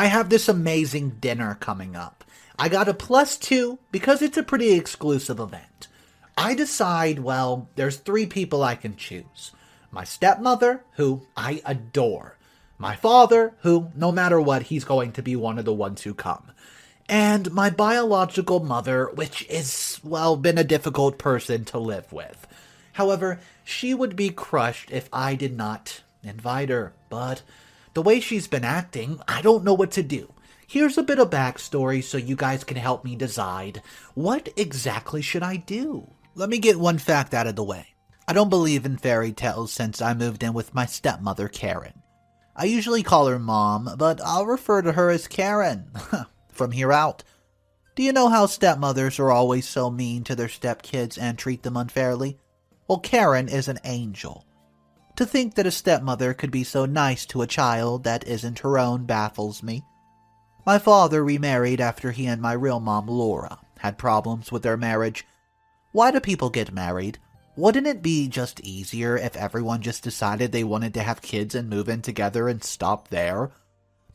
I have this amazing dinner coming up. I got a +2 because it's a pretty exclusive event. I decide, well, there's 3 people I can choose. My stepmother, who I adore. My father, who, no matter what, he's going to be one of the ones who come. And my biological mother, which is, well, been a difficult person to live with. However, she would be crushed if I did not invite her, but the way she's been acting, I don't know what to do. Here's a bit of backstory so you guys can help me decide, what exactly should I do? Let me get one fact out of the way. I don't believe in fairy tales since I moved in with my stepmother, Karen. I usually call her Mom, but I'll refer to her as Karen from here out. Do you know how stepmothers are always so mean to their stepkids and treat them unfairly? Well, Karen is an angel. To think that a stepmother could be so nice to a child that isn't her own baffles me. My father remarried after he and my real mom, Laura, had problems with their marriage. Why do people get married? Wouldn't it be just easier if everyone just decided they wanted to have kids and move in together and stop there?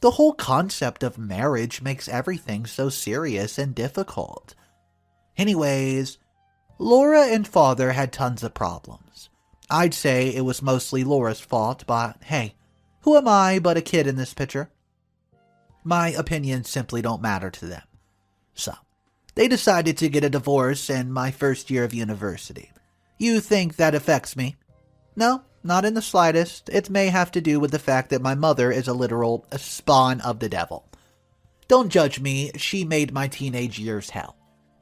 The whole concept of marriage makes everything so serious and difficult. Anyways, Laura and father had tons of problems. I'd say it was mostly Laura's fault, but hey, who am I but a kid in this picture? My opinions simply don't matter to them. So, they decided to get a divorce in my first year of university. You think that affects me? No, not in the slightest. It may have to do with the fact that my mother is a literal spawn of the devil. Don't judge me, she made my teenage years hell.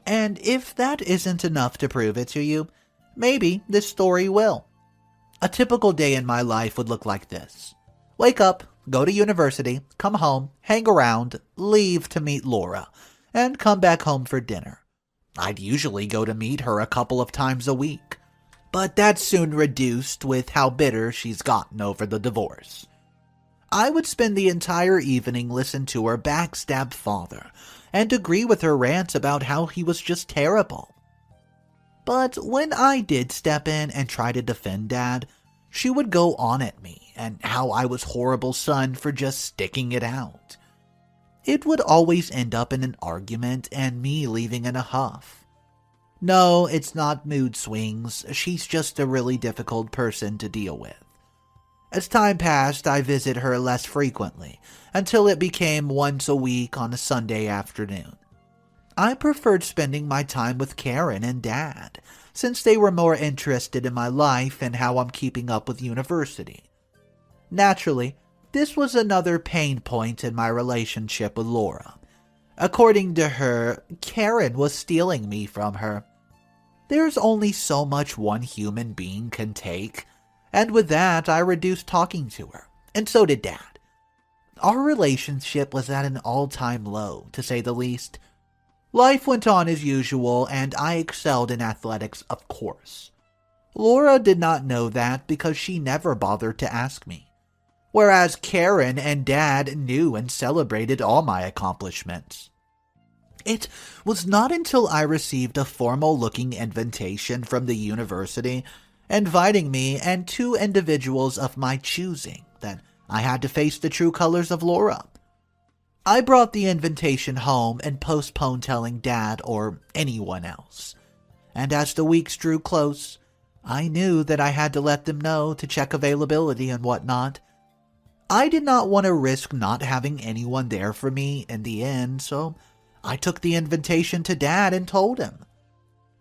And if that isn't enough to prove it to you, maybe this story will. A typical day in my life would look like this. Wake up, go to university, come home, hang around, leave to meet Laura, and come back home for dinner. I'd usually go to meet her a couple of times a week, but that's soon reduced with how bitter she's gotten over the divorce. I would spend the entire evening listening to her backstab father and agree with her rants about how he was just terrible. But when I did step in and try to defend Dad, she would go on at me and how I was horrible son for just sticking it out. It would always end up in an argument and me leaving in a huff. No, it's not mood swings, she's just a really difficult person to deal with. As time passed, I visit her less frequently, until it became once a week on a Sunday afternoon. I preferred spending my time with Karen and Dad, since they were more interested in my life and how I'm keeping up with university. Naturally, this was another pain point in my relationship with Laura. According to her, Karen was stealing me from her. There's only so much one human being can take, and with that I reduced talking to her, and so did Dad. Our relationship was at an all-time low, to say the least. Life went on as usual, and I excelled in athletics, of course. Laura did not know that because she never bothered to ask me, whereas Karen and Dad knew and celebrated all my accomplishments. It was not until I received a formal-looking invitation from the university inviting me and 2 individuals of my choosing that I had to face the true colors of Laura. I brought the invitation home and postponed telling Dad or anyone else. And as the weeks drew close, I knew that I had to let them know to check availability and whatnot. I did not want to risk not having anyone there for me in the end, so I took the invitation to Dad and told him.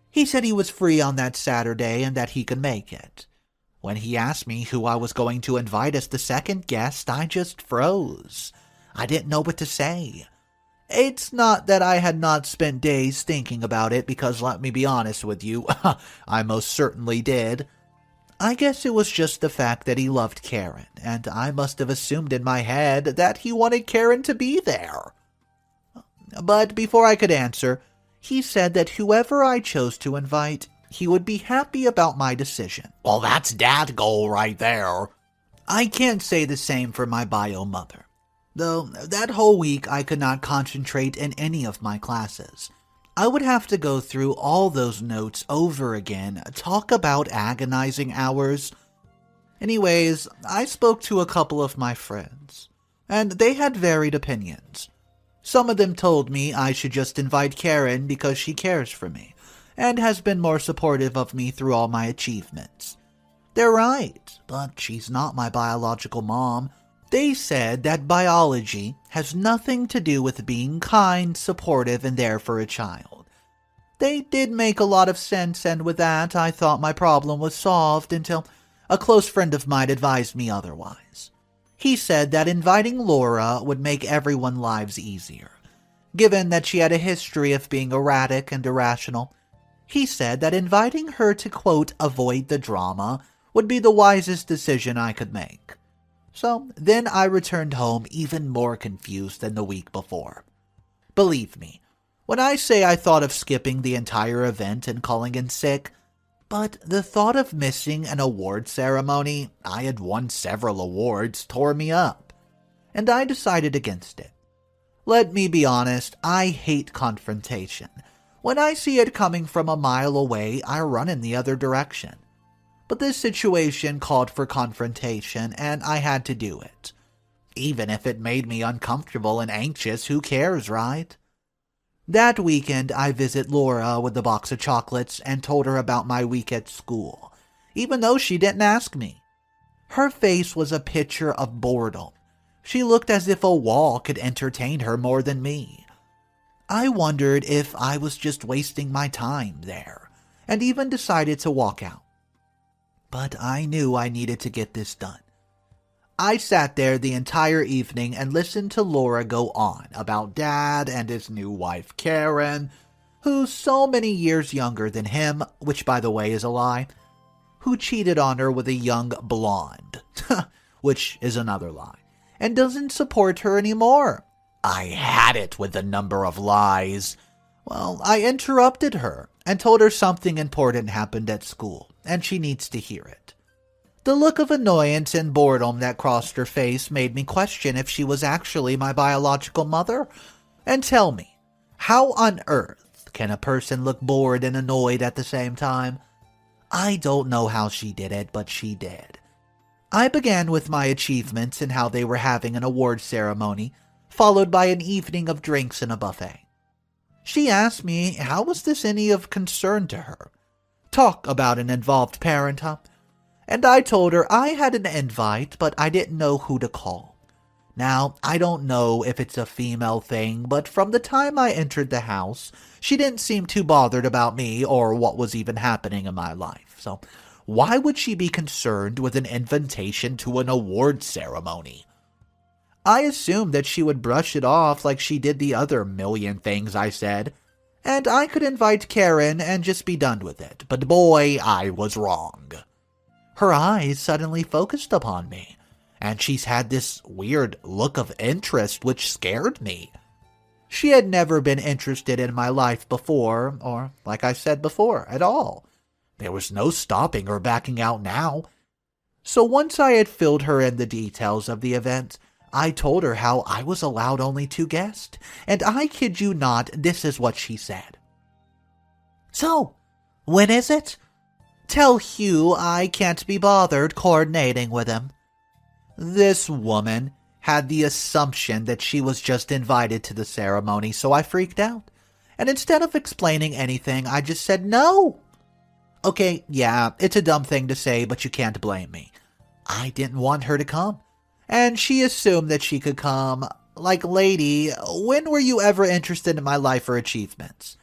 He said he was free on that Saturday and that he could make it. When he asked me who I was going to invite as the second guest, I just froze. I didn't know what to say. It's not that I had not spent days thinking about it, because let me be honest with you, I most certainly did. I guess it was just the fact that he loved Karen, and I must have assumed in my head that he wanted Karen to be there. But before I could answer, he said that whoever I chose to invite, he would be happy about my decision. Well, that's Dad goal right there. I can't say the same for my bio mother. Though that whole week I could not concentrate in any of my classes. I would have to go through all those notes over again, talk about agonizing hours. Anyways, I spoke to a couple of my friends, and they had varied opinions. Some of them told me I should just invite Karen because she cares for me, and has been more supportive of me through all my achievements. They're right, but she's not my biological mom. They said that biology has nothing to do with being kind, supportive, and there for a child. They did make a lot of sense, and with that, I thought my problem was solved until a close friend of mine advised me otherwise. He said that inviting Laura would make everyone's lives easier. Given that she had a history of being erratic and irrational, he said that inviting her to, quote, avoid the drama would be the wisest decision I could make. So then I returned home even more confused than the week before. Believe me, when I say I thought of skipping the entire event and calling in sick, but the thought of missing an award ceremony, I had won several awards, tore me up, and I decided against it. Let me be honest, I hate confrontation. When I see it coming from a mile away, I run in the other direction. But this situation called for confrontation, and I had to do it. Even if it made me uncomfortable and anxious, who cares, right? That weekend, I visit Laura with a box of chocolates and told her about my week at school, even though she didn't ask me. Her face was a picture of boredom. She looked as if a wall could entertain her more than me. I wondered if I was just wasting my time there, and even decided to walk out. But I knew I needed to get this done. I sat there the entire evening and listened to Laura go on about Dad and his new wife Karen, who's so many years younger than him, which by the way is a lie, who cheated on her with a young blonde, which is another lie, and doesn't support her anymore. I had it with the number of lies. Well, I interrupted her and told her something important happened at school, and she needs to hear it. The look of annoyance and boredom that crossed her face made me question if she was actually my biological mother. And tell me, how on earth can a person look bored and annoyed at the same time? I don't know how she did it, but she did. I began with my achievements and how they were having an award ceremony, followed by an evening of drinks and a buffet. She asked me how was this any of concern to her. Talk about an involved parent, huh? And I told her I had an invite, but I didn't know who to call. Now, I don't know if it's a female thing, but from the time I entered the house, she didn't seem too bothered about me or what was even happening in my life. So, why would she be concerned with an invitation to an award ceremony? I assumed that she would brush it off like she did the other million things I said, and I could invite Karen and just be done with it. But boy, I was wrong. Her eyes suddenly focused upon me, and she's had this weird look of interest which scared me. She had never been interested in my life before, or, like I said before, at all. There was no stopping or backing out now. So once I had filled her in the details of the event, I told her how I was allowed only 2 guests, and I kid you not, this is what she said. So, when is it? Tell Hugh I can't be bothered coordinating with him. This woman had the assumption that she was just invited to the ceremony, so I freaked out. And instead of explaining anything, I just said no. Okay, yeah, it's a dumb thing to say, but you can't blame me. I didn't want her to come. And she assumed that she could come. Like, lady, when were you ever interested in my life or achievements?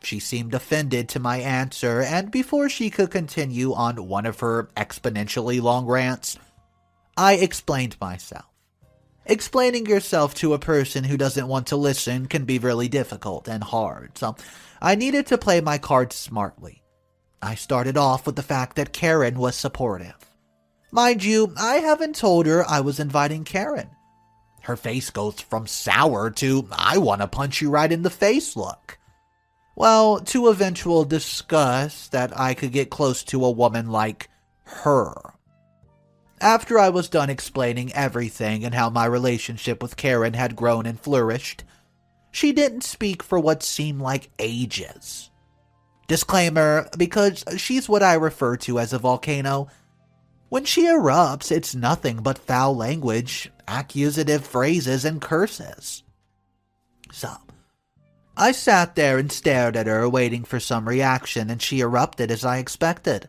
She seemed offended to my answer, and before she could continue on one of her exponentially long rants, I explained myself. Explaining yourself to a person who doesn't want to listen can be really difficult and hard, so I needed to play my cards smartly. I started off with the fact that Karen was supportive. Mind you, I haven't told her I was inviting Karen. Her face goes from sour to I want to punch you right in the face look. Well, to eventual disgust that I could get close to a woman like her. After I was done explaining everything and how my relationship with Karen had grown and flourished, she didn't speak for what seemed like ages. Disclaimer, because she's what I refer to as a volcano, When she erupts, it's nothing but foul language, accusative phrases, and curses. So, I sat there and stared at her, waiting for some reaction, and she erupted as I expected.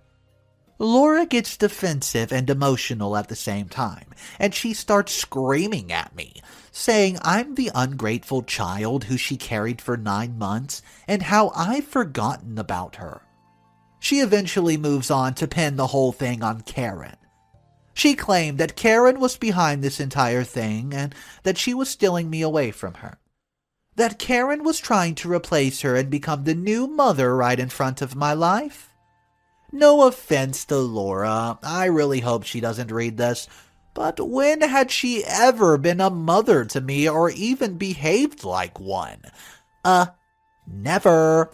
Laura gets defensive and emotional at the same time, and she starts screaming at me, saying I'm the ungrateful child who she carried for 9 months and how I've forgotten about her. She eventually moves on to pin the whole thing on Karen. She claimed that Karen was behind this entire thing and that she was stealing me away from her. That Karen was trying to replace her and become the new mother right in front of my life. No offense to Laura, I really hope she doesn't read this, but when had she ever been a mother to me or even behaved like one? Never.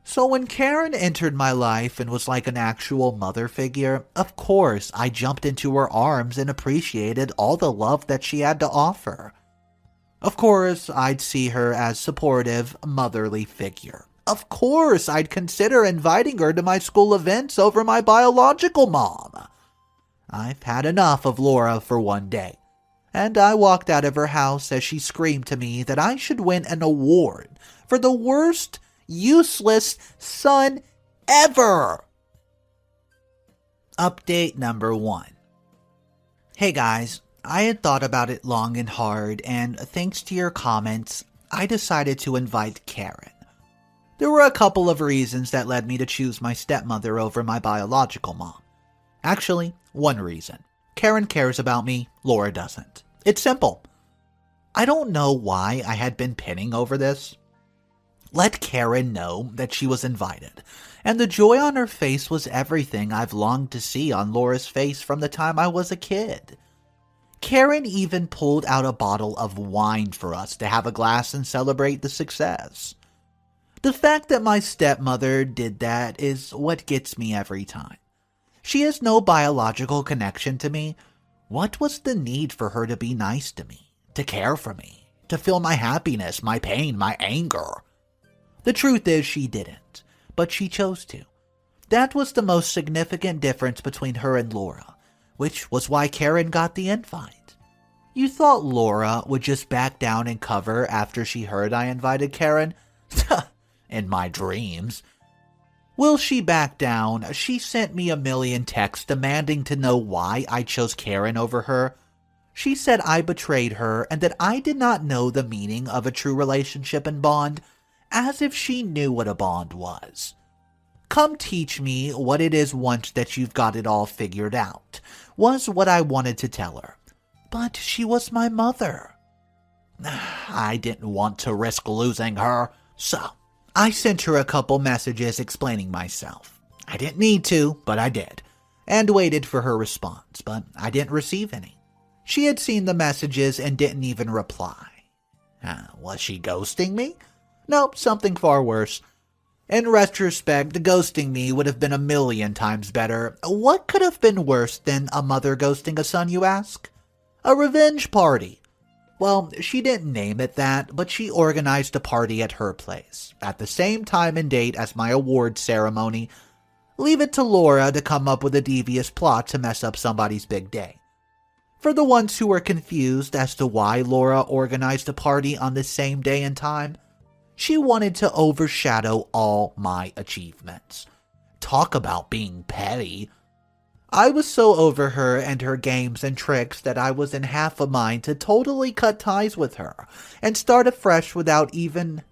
So when Karen entered my life and was like an actual mother figure, of course I jumped into her arms and appreciated all the love that she had to offer. Of course I'd see her as supportive, motherly figure. Of course I'd consider inviting her to my school events over my biological mom. I've had enough of Laura for one day, and I walked out of her house as she screamed to me that I should win an award for the worst, useless son ever. Update number 1. Hey guys, I had thought about it long and hard, and thanks to your comments, I decided to invite Karen. There were a couple of reasons that led me to choose my stepmother over my biological mom. Actually, one reason. Karen cares about me, Laura doesn't. It's simple. I don't know why I had been pinning over this. Let Karen know that she was invited, and the joy on her face was everything I've longed to see on Laura's face from the time I was a kid. Karen even pulled out a bottle of wine for us to have a glass and celebrate the success. The fact that my stepmother did that is what gets me every time. She has no biological connection to me. What was the need for her to be nice to me, to care for me, to feel my happiness, my pain, my anger? The truth is she didn't, but she chose to. That was the most significant difference between her and Laura, which was why Karen got the invite. You thought Laura would just back down and cover after she heard I invited Karen? In my dreams. Will she back down? She sent me a million texts demanding to know why I chose Karen over her. She said I betrayed her and that I did not know the meaning of a true relationship and bond, as if she knew what a bond was. Come teach me what it is once that you've got it all figured out, was what I wanted to tell her. But she was my mother. I didn't want to risk losing her, so I sent her a couple messages explaining myself. I didn't need to, but I did, and waited for her response, but I didn't receive any. She had seen the messages and didn't even reply. Was she ghosting me? Nope, something far worse. In retrospect, ghosting me would have been a million times better. What could have been worse than a mother ghosting a son, you ask? A revenge party. Well, she didn't name it that, but she organized a party at her place, at the same time and date as my awards ceremony. Leave it to Laura to come up with a devious plot to mess up somebody's big day. For the ones who were confused as to why Laura organized a party on the same day and time, she wanted to overshadow all my achievements. Talk about being petty. I was so over her and her games and tricks that I was in half a mind to totally cut ties with her and start afresh without even,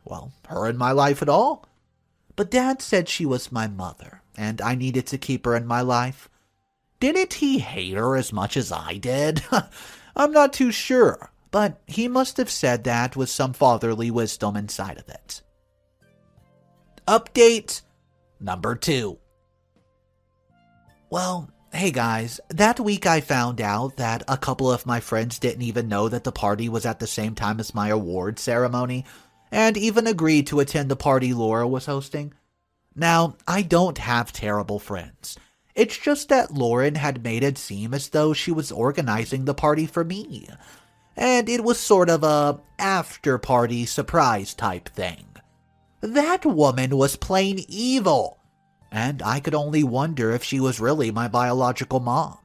her in my life at all. But Dad said she was my mother, and I needed to keep her in my life. Didn't he hate her as much as I did? I'm not too sure, but he must have said that with some fatherly wisdom inside of it. Update number 2. Well, hey guys, that week I found out that a couple of my friends didn't even know that the party was at the same time as my award ceremony, and even agreed to attend the party Laura was hosting. Now, I don't have terrible friends. It's just that Lauren had made it seem as though she was organizing the party for me, and it was sort of a after-party surprise type thing. That woman was plain evil. and I could only wonder if she was really my biological mom.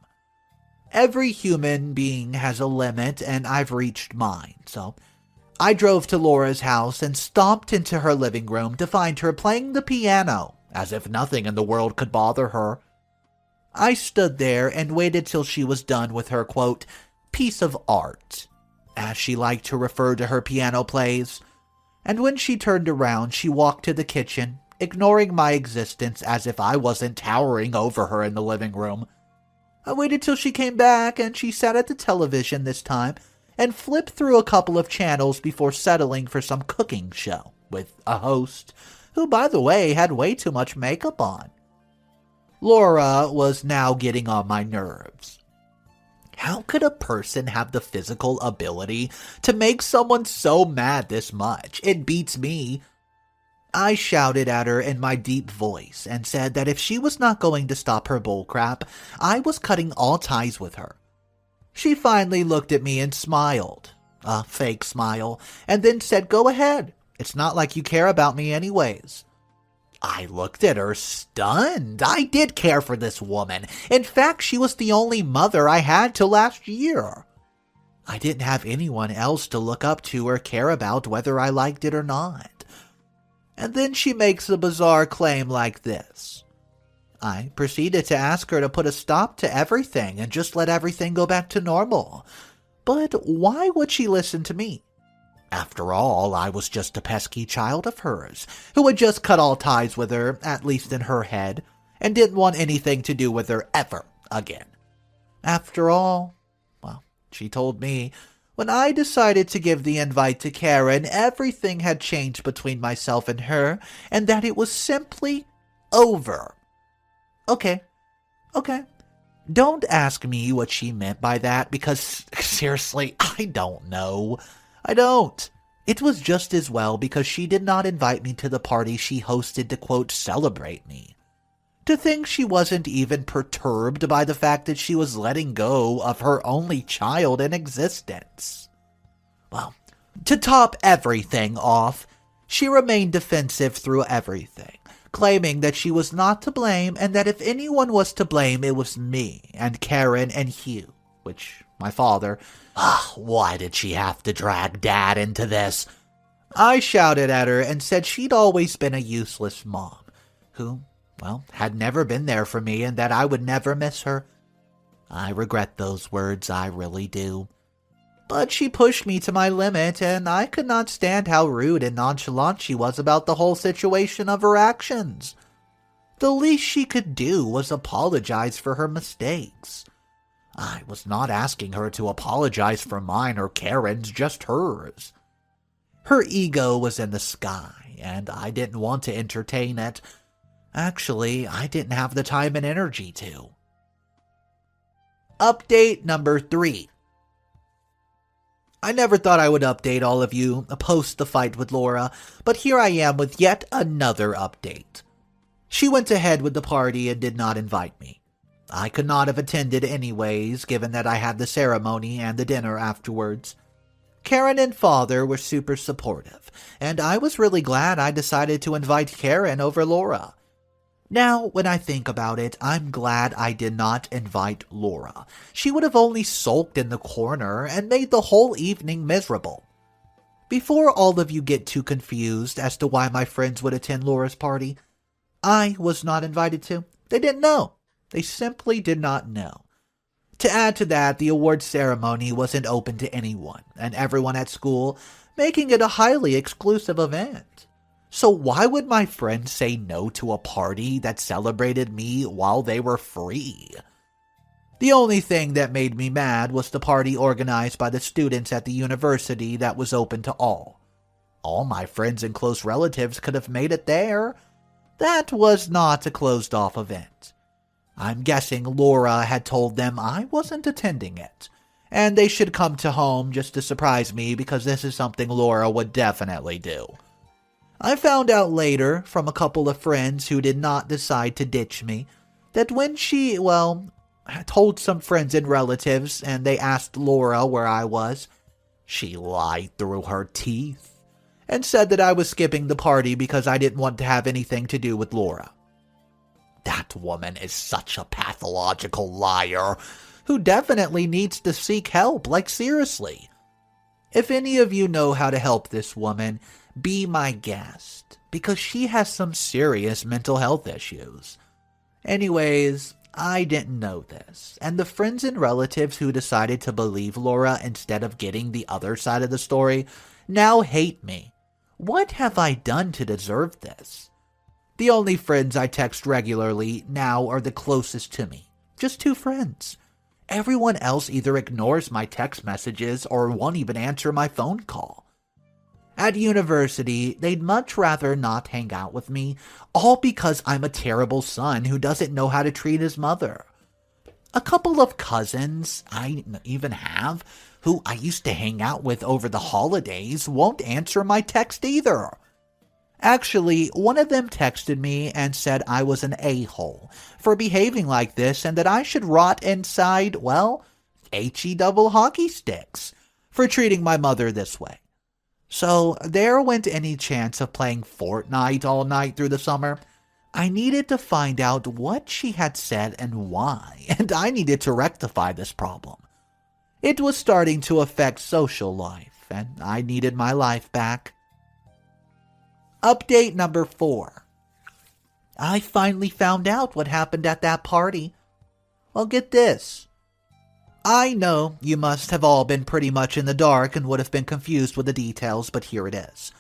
Every human being has a limit, and I've reached mine, so I drove to Laura's house and stomped into her living room to find her playing the piano, as if nothing in the world could bother her. I stood there and waited till she was done with her, quote, piece of art, as she liked to refer to her piano plays, and when she turned around, she walked to the kitchen, ignoring my existence as if I wasn't towering over her in the living room. I waited till she came back, and she sat at the television this time and flipped through a couple of channels before settling for some cooking show with a host who, by the way, had way too much makeup on. Laura was now getting on my nerves. How could a person have the physical ability to make someone so mad this much? It beats me. I shouted at her in my deep voice and said that if she was not going to stop her bullcrap, I was cutting all ties with her. She finally looked at me and smiled, a fake smile, and then said, "Go ahead. It's not like you care about me anyways." I looked at her stunned. I did care for this woman. In fact, she was the only mother I had till last year. I didn't have anyone else to look up to or care about whether I liked it or not. And then she makes a bizarre claim like this. I proceeded to ask her to put a stop to everything and just let everything go back to normal. But why would she listen to me? After all, I was just a pesky child of hers, who had just cut all ties with her, at least in her head, and didn't want anything to do with her ever again. After all, well, she told me, when I decided to give the invite to Karen, everything had changed between myself and her, and that it was simply over. Okay. Don't ask me what she meant by that, because, seriously, I don't know. I don't. It was just as well because she did not invite me to the party she hosted to, quote, celebrate me. To think she wasn't even perturbed by the fact that she was letting go of her only child in existence. Well, to top everything off, she remained defensive through everything, claiming that she was not to blame and that if anyone was to blame, it was me and Karen and Hugh, which, my father, why did she have to drag Dad into this? I shouted at her and said she'd always been a useless mom, who, well, had never been there for me and that I would never miss her. I regret those words, I really do. But she pushed me to my limit, and I could not stand how rude and nonchalant she was about the whole situation of her actions. The least she could do was apologize for her mistakes. I was not asking her to apologize for mine or Karen's, just hers. Her ego was in the sky, and I didn't want to entertain it. Actually, I didn't have the time and energy to. Update number 3. I never thought I would update all of you post the fight with Laura, but here I am with yet another update. She went ahead with the party and did not invite me. I could not have attended anyways, given that I had the ceremony and the dinner afterwards. Karen and Father were super supportive, and I was really glad I decided to invite Karen over Laura. Now, when I think about it, I'm glad I did not invite Laura. She would have only sulked in the corner and made the whole evening miserable. Before all of you get too confused as to why my friends would attend Laura's party, I was not invited to. They didn't know. They simply did not know. To add to that, the awards ceremony wasn't open to anyone and everyone at school, making it a highly exclusive event. So why would my friends say no to a party that celebrated me while they were free? The only thing that made me mad was the party organized by the students at the university that was open to all. All my friends and close relatives could have made it there. That was not a closed-off event. I'm guessing Laura had told them I wasn't attending it, and they should come to home just to surprise me because this is something Laura would definitely do. I found out later from a couple of friends who did not decide to ditch me that when she, told some friends and relatives and they asked Laura where I was, she lied through her teeth and said that I was skipping the party because I didn't want to have anything to do with Laura. That woman is such a pathological liar who definitely needs to seek help, like seriously. If any of you know how to help this woman, be my guest, because she has some serious mental health issues. Anyways, I didn't know this, and the friends and relatives who decided to believe Laura instead of getting the other side of the story now hate me. What have I done to deserve this? The only friends I text regularly now are the closest to me. Just 2 friends. Everyone else either ignores my text messages or won't even answer my phone call. At university, they'd much rather not hang out with me, all because I'm a terrible son who doesn't know how to treat his mother. A couple of cousins I even have, who I used to hang out with over the holidays, won't answer my text either. Actually, one of them texted me and said I was an a-hole for behaving like this and that I should rot inside, well, H-E double hockey sticks for treating my mother this way. So there went any chance of playing Fortnite all night through the summer. I needed to find out what she had said and why, and I needed to rectify this problem. It was starting to affect social life, and I needed my life back. Update number 4. I finally found out what happened at that party. Well, get this. I know you must have all been pretty much in the dark and would have been confused with the details, but here it is.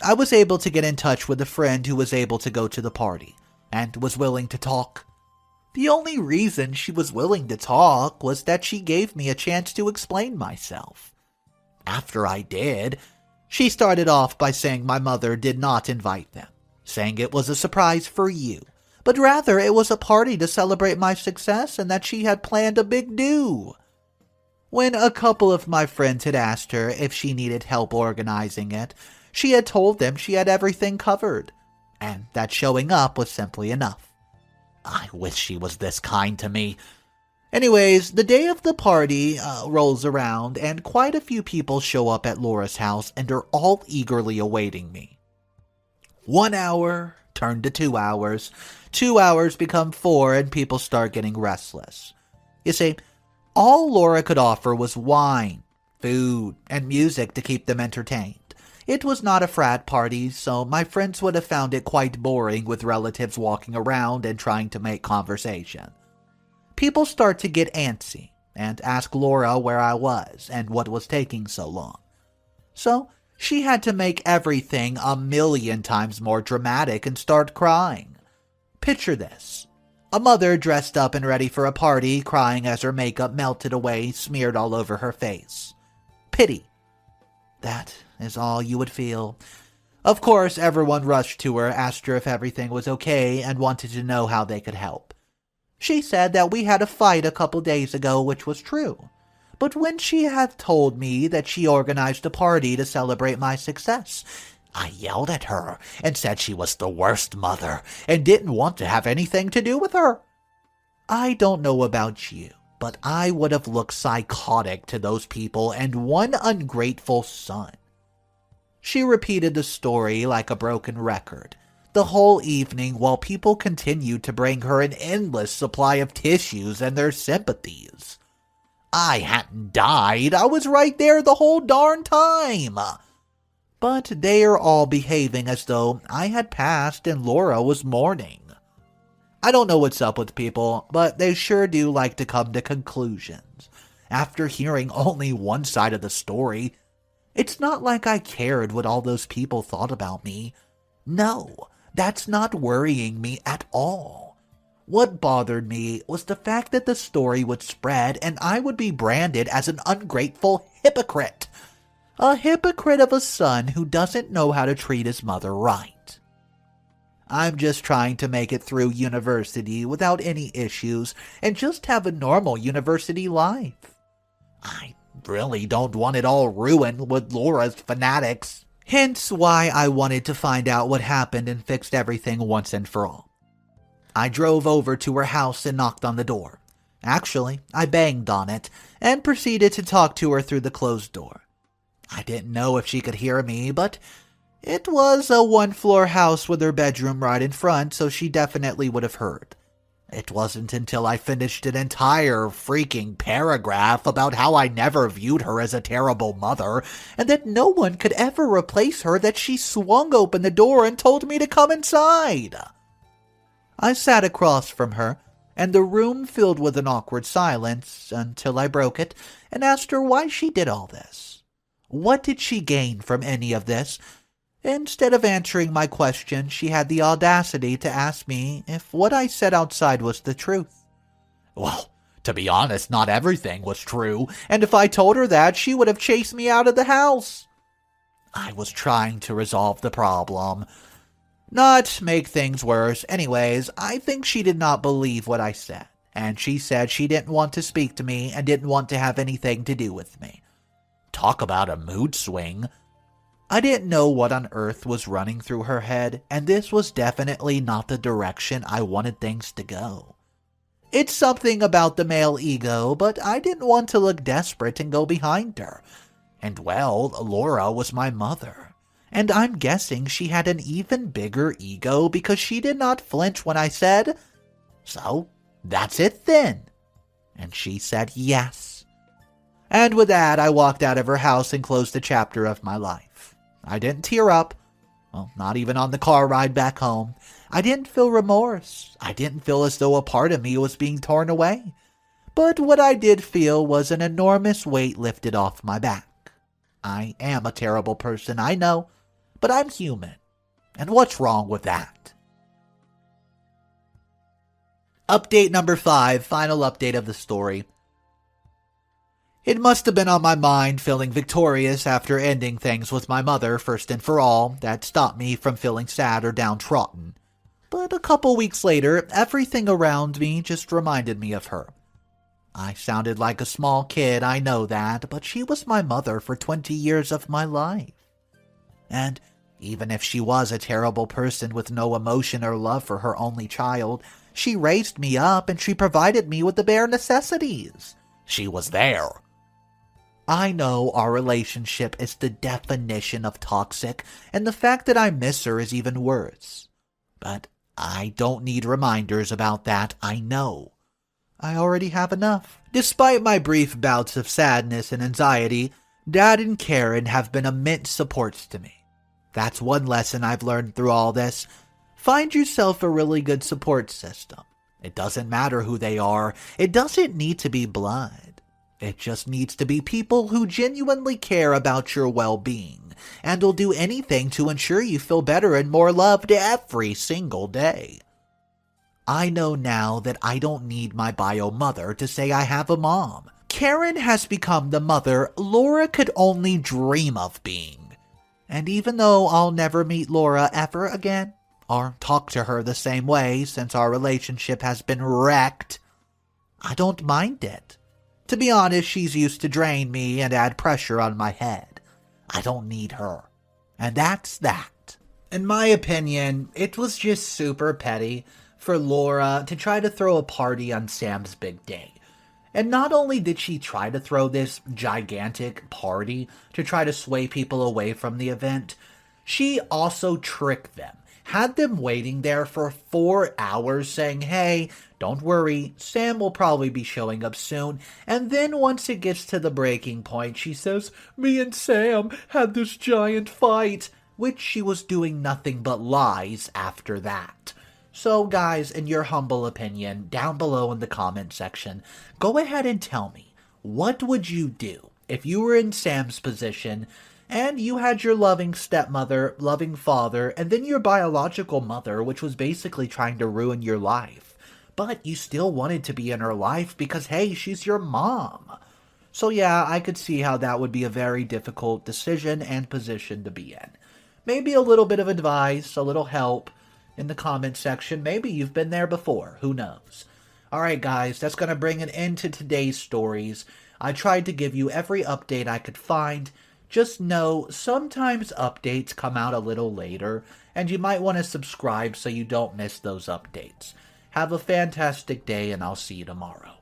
I was able to get in touch with a friend who was able to go to the party and was willing to talk. The only reason she was willing to talk was that she gave me a chance to explain myself. After I did, she started off by saying my mother did not invite them, saying it was a surprise for you, but rather it was a party to celebrate my success and that she had planned a big do. When a couple of my friends had asked her if she needed help organizing it, she had told them she had everything covered, and that showing up was simply enough. I wish she was this kind to me. Anyways, the day of the party rolls around, and quite a few people show up at Laura's house and are all eagerly awaiting me. 1 hour turned to 2 hours. 2 hours become 4, and people start getting restless. You see, all Laura could offer was wine, food, and music to keep them entertained. It was not a frat party, so my friends would have found it quite boring with relatives walking around and trying to make conversation. People start to get antsy and ask Laura where I was and what was taking so long. So she had to make everything 1,000,000 times more dramatic and start crying. Picture this. A mother dressed up and ready for a party, crying as her makeup melted away, smeared all over her face. Pity. That is all you would feel. Of course, everyone rushed to her, asked her if everything was okay, and wanted to know how they could help. She said that we had a fight a couple days ago, which was true. But when she had told me that she organized a party to celebrate my success, I yelled at her and said she was the worst mother and didn't want to have anything to do with her. I don't know about you, but I would have looked psychotic to those people and one ungrateful son. She repeated the story like a broken record the whole evening while people continued to bring her an endless supply of tissues and their sympathies. I hadn't died. I was right there the whole darn time. But they are all behaving as though I had passed and Laura was mourning. I don't know what's up with people, but they sure do like to come to conclusions. After hearing only one side of the story, it's not like I cared what all those people thought about me. No, that's not worrying me at all. What bothered me was the fact that the story would spread and I would be branded as an ungrateful hypocrite. A hypocrite of a son who doesn't know how to treat his mother right. I'm just trying to make it through university without any issues and just have a normal university life. I really don't want it all ruined with Laura's fanatics. Hence why I wanted to find out what happened and fixed everything once and for all. I drove over to her house and knocked on the door. Actually, I banged on it and proceeded to talk to her through the closed door. I didn't know if she could hear me, but it was a one-floor house with her bedroom right in front, so she definitely would have heard. It wasn't until I finished an entire freaking paragraph about how I never viewed her as a terrible mother and that no one could ever replace her that she swung open the door and told me to come inside. I sat across from her, and the room filled with an awkward silence until I broke it and asked her why she did all this. What did she gain from any of this? Instead of answering my question, she had the audacity to ask me if what I said outside was the truth. Well, to be honest, not everything was true, and if I told her that, she would have chased me out of the house. I was trying to resolve the problem, not make things worse. Anyways, I think she did not believe what I said, and she said she didn't want to speak to me and didn't want to have anything to do with me. Talk about a mood swing. I didn't know what on earth was running through her head, and this was definitely not the direction I wanted things to go. It's something about the male ego, but I didn't want to look desperate and go behind her. And well, Laura was my mother, and I'm guessing she had an even bigger ego because she did not flinch when I said, "So, that's it then." And she said yes. And with that, I walked out of her house and closed a chapter of my life. I didn't tear up. Well, not even on the car ride back home. I didn't feel remorse. I didn't feel as though a part of me was being torn away. But what I did feel was an enormous weight lifted off my back. I am a terrible person, I know, but I'm human. And what's wrong with that? Update number 5, final update of the story. It must have been on my mind feeling victorious after ending things with my mother first and for all that stopped me from feeling sad or downtrodden. But a couple weeks later, everything around me just reminded me of her. I sounded like a small kid, I know that, but she was my mother for 20 years of my life. And even if she was a terrible person with no emotion or love for her only child, she raised me up and she provided me with the bare necessities. She was there. I know our relationship is the definition of toxic, and the fact that I miss her is even worse. But I don't need reminders about that, I know. I already have enough. Despite my brief bouts of sadness and anxiety, Dad and Karen have been immense supports to me. That's one lesson I've learned through all this. Find yourself a really good support system. It doesn't matter who they are. It doesn't need to be blood. It just needs to be people who genuinely care about your well-being and will do anything to ensure you feel better and more loved every single day. I know now that I don't need my bio mother to say I have a mom. Karen has become the mother Laura could only dream of being. And even though I'll never meet Laura ever again, or talk to her the same way since our relationship has been wrecked, I don't mind it. To be honest, she's used to drain me and add pressure on my head. I don't need her. And that's that. In my opinion, it was just super petty for Laura to try to throw a party on Sam's big day. And not only did she try to throw this gigantic party to try to sway people away from the event, she also tricked them. Had them waiting there for 4 hours saying, "Hey, don't worry, Sam will probably be showing up soon." And then once it gets to the breaking point, she says, "Me and Sam had this giant fight," which she was doing nothing but lies after that. So guys, in your humble opinion, down below in the comment section, go ahead and tell me, what would you do if you were in Sam's position and you had your loving stepmother, loving father, and then your biological mother, which was basically trying to ruin your life. But you still wanted to be in her life because, hey, she's your mom. So yeah, I could see how that would be a very difficult decision and position to be in. Maybe a little bit of advice, a little help in the comment section. Maybe you've been there before. Who knows? Alright guys, that's going to bring an end to today's stories. I tried to give you every update I could find. Just know, sometimes updates come out a little later, and you might want to subscribe so you don't miss those updates. Have a fantastic day, and I'll see you tomorrow.